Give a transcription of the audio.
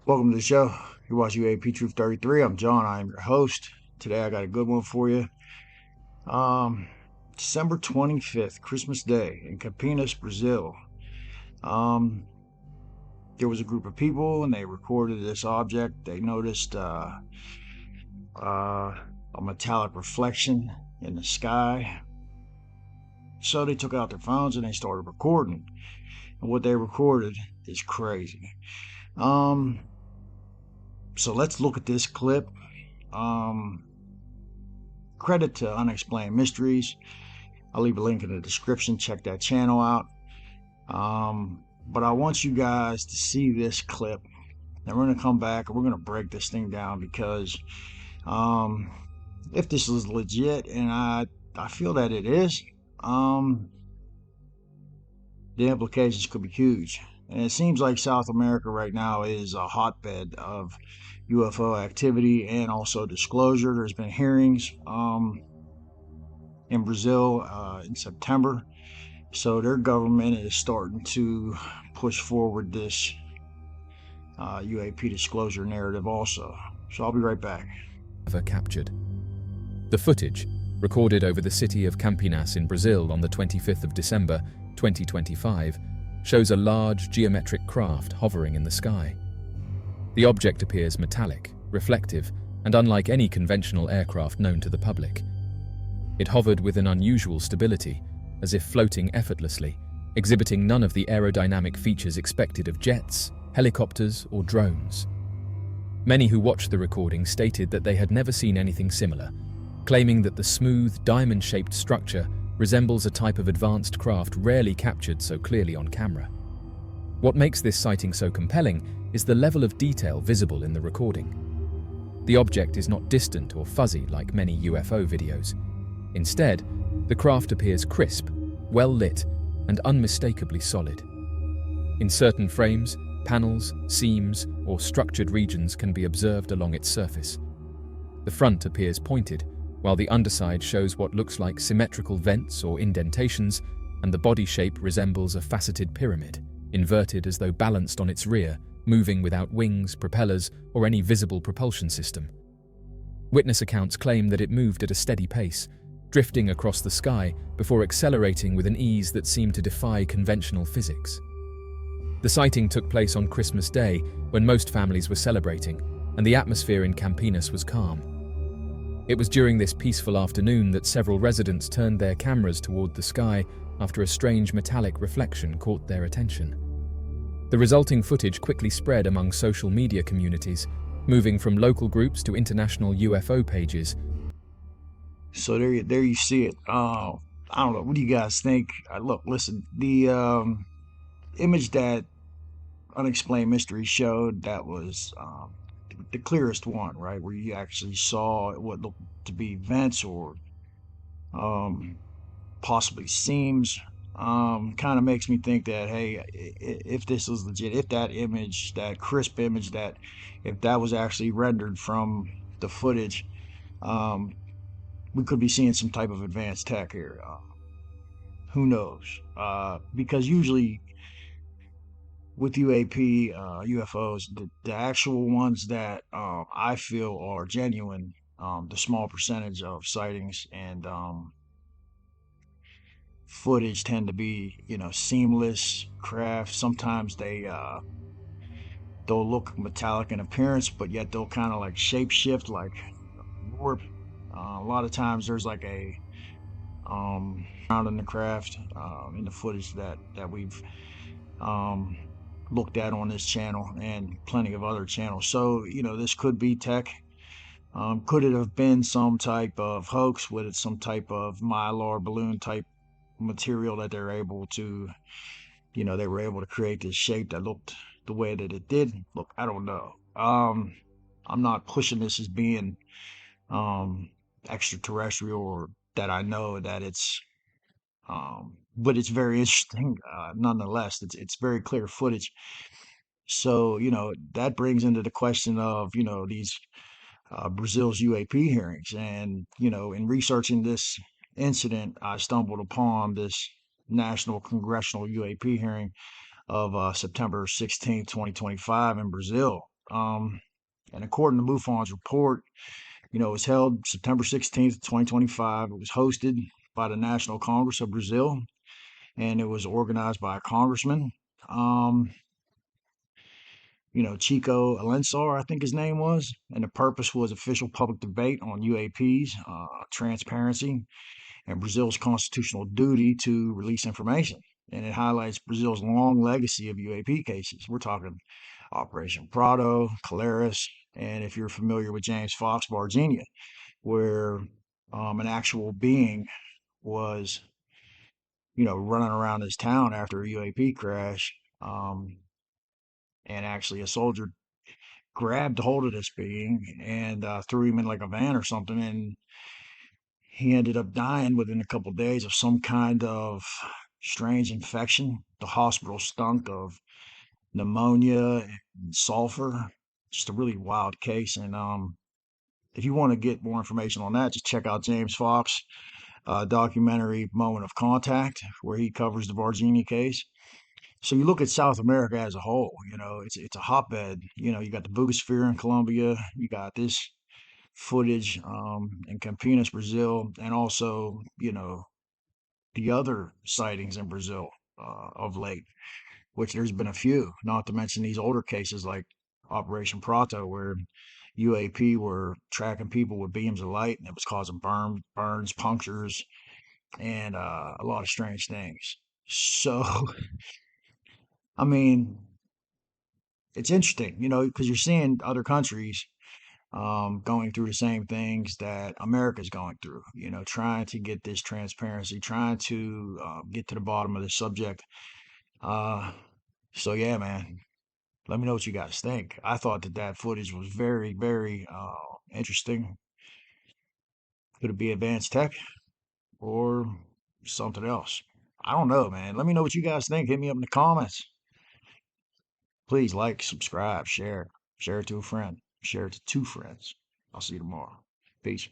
Welcome to the show. You're watching UAP Truth 33. I'm John. I am your host. Today I got a good one for you. Um, December 25th, Christmas Day in Campinas, Brazil. Um, there was a group of people and they recorded this object. They noticed a metallic reflection in the sky. So they took out their phones and they started recording. And what they recorded is crazy. So let's look at this clip. Credit to Unexplained Mysteries. I'll leave a link in the description. Check that channel out. But I want you guys to see this clip. And we're going to come back and we're going to break this thing down because if this is legit, and I feel that it is, the implications could be huge. And it seems like South America right now is a hotbed of UFO activity and also disclosure. There's been hearings in Brazil in September. So their government is starting to push forward this UAP disclosure narrative also. So I'll be right back. Ever captured. The footage, recorded over the city of Campinas in Brazil on the 25th of December 2025, shows a large geometric craft hovering in the sky. The object appears metallic, reflective, and unlike any conventional aircraft known to the public. It hovered with an unusual stability, as if floating effortlessly, exhibiting none of the aerodynamic features expected of jets, helicopters, or drones. Many who watched the recording stated that they had never seen anything similar, claiming that the smooth, diamond-shaped structure resembles a type of advanced craft rarely captured so clearly on camera. What makes this sighting so compelling is the level of detail visible in the recording. The object is not distant or fuzzy like many UFO videos. Instead, the craft appears crisp, well-lit, and unmistakably solid. In certain frames, panels, seams, or structured regions can be observed along its surface. The front appears pointed, while the underside shows what looks like symmetrical vents or indentations, and the body shape resembles a faceted pyramid, inverted as though balanced on its rear, moving without wings, propellers, or any visible propulsion system. Witness accounts claim that it moved at a steady pace, drifting across the sky before accelerating with an ease that seemed to defy conventional physics. The sighting took place on Christmas Day, when most families were celebrating, and the atmosphere in Campinas was calm. It was during this peaceful afternoon that several residents turned their cameras toward the sky after a strange metallic reflection caught their attention. The resulting footage quickly spread among social media communities, moving from local groups to international UFO pages. So there you see it. I don't know. What do you guys think? Look, listen. The image that Unexplained Mystery showed, that was the clearest one, right, where you actually saw what looked to be vents or possibly seams. Kind of makes me think that, hey, if this is legit, if that image, that crisp image, that if that was actually rendered from the footage, we could be seeing some type of advanced tech here. Who knows? Because usually with UAP, UFOs, the actual ones that I feel are genuine, the small percentage of sightings and footage tend to be, seamless craft. Sometimes they'll look metallic in appearance, but yet they'll kind of like shape shift, like warp. A lot of times there's like a around in the craft, in the footage that we've looked at on this channel and plenty of other channels. So this could be tech. Could it have been some type of hoax with some type of mylar balloon type material that they're able to, they were able to create this shape that looked the way that it did? Look, I don't know. I'm not pushing this as being extraterrestrial, or that I know that it's but it's very interesting nonetheless. It's very clear footage. So that brings into the question of these Brazil's UAP hearings. And in researching this incident, I stumbled upon this National Congressional UAP hearing of September 16th, 2025 in Brazil. Um, and according to MUFON's report, it was held September 16th, 2025. It was hosted by the National Congress of Brazil, and it was organized by a congressman. Um, Chico Alensar, I think his name was, and the purpose was official public debate on UAPs, transparency, and Brazil's constitutional duty to release information. And it highlights Brazil's long legacy of UAP cases. We're talking Operation Prado, Caleres, and if you're familiar with James Fox, Varginha, where an actual being was, running around this town after a UAP crash, and actually a soldier grabbed hold of this being and threw him in like a van or something, and he ended up dying within a couple of days of some kind of strange infection. The hospital stunk of pneumonia and sulfur. Just a really wild case. And if you want to get more information on that, just check out James Fox documentary Moment of Contact, where he covers the Varginha case. So you look at South America as a whole, it's a hotbed. You got the Bugosphere in Colombia, you got this footage in Campinas, Brazil, and also, the other sightings in Brazil of late, which there's been a few, not to mention these older cases like Operation Prato, where UAP were tracking people with beams of light and it was causing burns, punctures, and a lot of strange things. So, I mean, it's interesting, because you're seeing other countries going through the same things that America's going through, trying to get this transparency, trying to get to the bottom of the subject. Uh, so, yeah, man, let me know what you guys think. I thought that footage was very, very interesting. Could it be advanced tech or something else? I don't know, man. Let me know what you guys think. Hit me up in the comments. Please like, subscribe, share. Share it to a friend. Share it to two friends. I'll see you tomorrow. Peace.